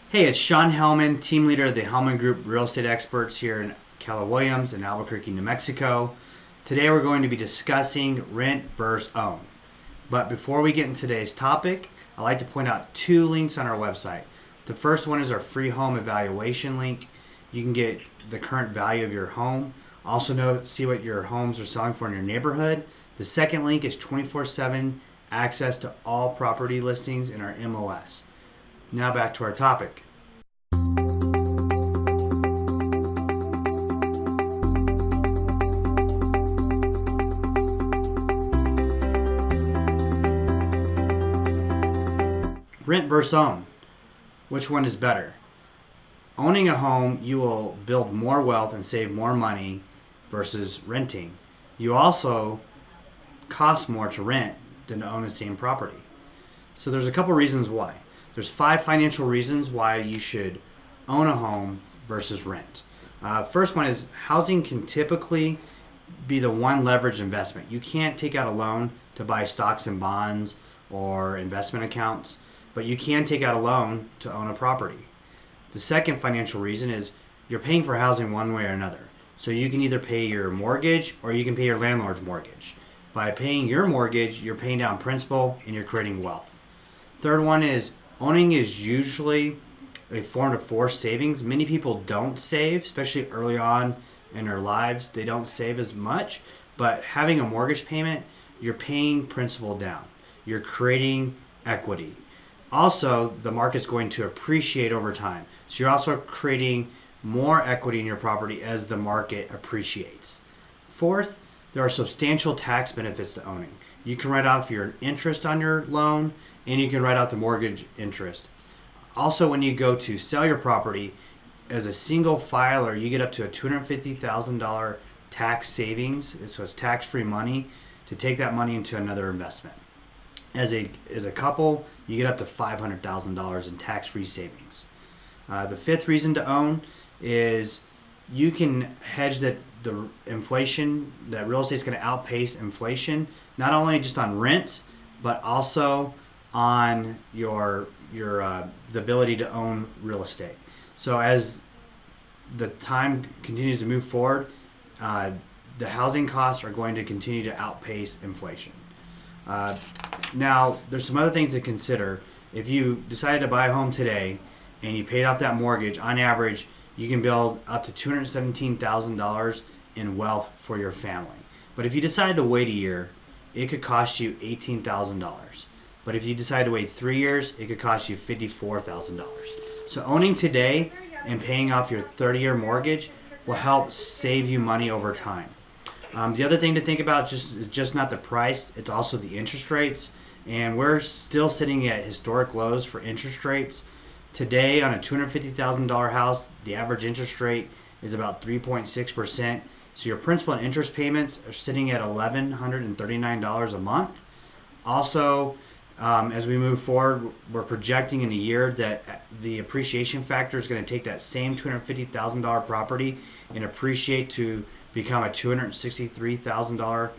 Hey, it's Sean Hellmann, team leader of the Hellmann Group Real Estate Experts here in Keller Williams in Albuquerque, New Mexico. Today we're going to be discussing rent versus own. But before we get into today's topic, I'd like to point out two links on our website. The first one is our free home evaluation link. You can get the current value of your home. Also see what your homes are selling for in your neighborhood. The second link is 24/7 access to all property listings in our MLS. Now back to our topic. Rent versus own. Which one is better? Owning a home, you will build more wealth and save more money versus renting. You also cost more to rent than to own the same property. So there's a couple reasons why. There's 5 financial reasons why you should own a home versus rent. First one is housing can typically be the one leveraged investment. You can't take out a loan to buy stocks and bonds or investment accounts, but you can take out a loan to own a property. The second financial reason is you're paying for housing one way or another. So you can either pay your mortgage or you can pay your landlord's mortgage. By paying your mortgage, you're paying down principal and you're creating wealth. Third one is owning is usually a form of forced savings. Many people don't save, especially early on in their lives. They don't save as much, but having a mortgage payment, you're paying principal down. You're creating equity. Also, the market's going to appreciate over time. So you're also creating more equity in your property as the market appreciates. Fourth, there are substantial tax benefits to owning. You can write off your interest on your loan and you can write out the mortgage interest. Also, when you go to sell your property as a single filer, you get up to a $250,000 tax savings. So it's tax-free money to take that money into another investment. As a couple, you get up to $500,000 in tax-free savings. The fifth reason to own is you can hedge that the inflation, that real estate is going to outpace inflation, not only just on rent, but also on your the ability to own real estate. So as the time continues to move forward, the housing costs are going to continue to outpace inflation. Now, there's some other things to consider. If you decided to buy a home today and you paid off that mortgage, on average, you can build up to $217,000 in wealth for your family. But if you decide to wait a year, it could cost you $18,000. But if you decide to wait 3 years, it could cost you $54,000. So owning today and paying off your 30-year mortgage will help save you money over time. The other thing to think about is just not the price, it's also the interest rates. And we're still sitting at historic lows for interest rates. Today, on a $250,000 house, the average interest rate is about 3.6%. So your principal and interest payments are sitting at $1,139 a month. Also, as we move forward, we're projecting in a year that the appreciation factor is going to take that same $250,000 property and appreciate to become a $263,000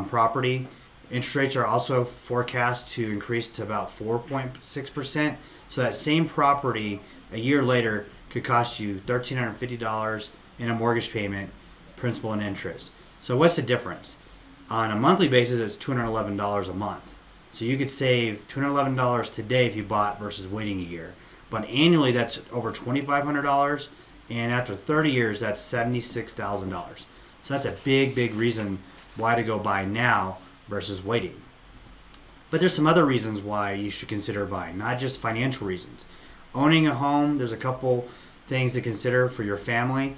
property. Interest rates are also forecast to increase to about 4.6%. So that same property a year later could cost you $1,350 in a mortgage payment, principal and interest. So what's the difference? On a monthly basis, it's $211 a month. So you could save $211 today if you bought versus waiting a year. But annually, that's over $2,500. And after 30 years, that's $76,000. So that's a big reason why to go buy now versus waiting. But there's some other reasons why you should consider buying, not just financial reasons. Owning a home, there's a couple things to consider for your family,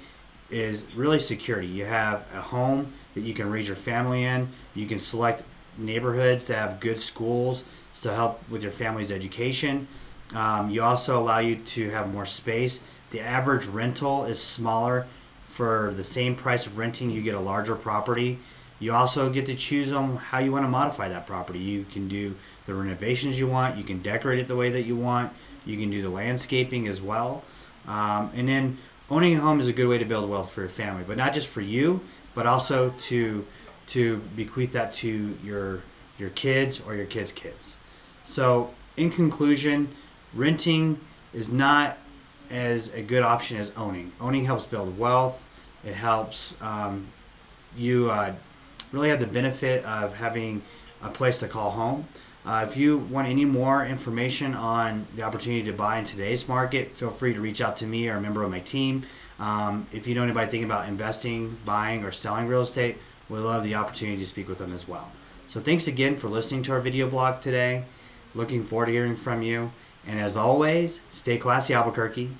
is really security. You have a home that you can raise your family in. You can select neighborhoods that have good schools to help with your family's education. You also allow you to have more space. The average rental is smaller. For the same price of renting, you get a larger property. You also get to choose on how you want to modify that property. You can do the renovations you want. You can decorate it the way that you want. You can do the landscaping as well. And then owning a home is a good way to build wealth for your family, but not just for you, but also to bequeath that to your kids or your kids' kids. So in conclusion, renting is not as a good option as owning. Owning helps build wealth. It helps you really have the benefit of having a place to call home. If you want any more information on the opportunity to buy in today's market, feel free to reach out to me or a member of my team. If you know anybody thinking about investing, buying, or selling real estate, we'd love the opportunity to speak with them as well. So thanks again for listening to our video blog today. Looking forward to hearing from you. And as always, stay classy, Albuquerque.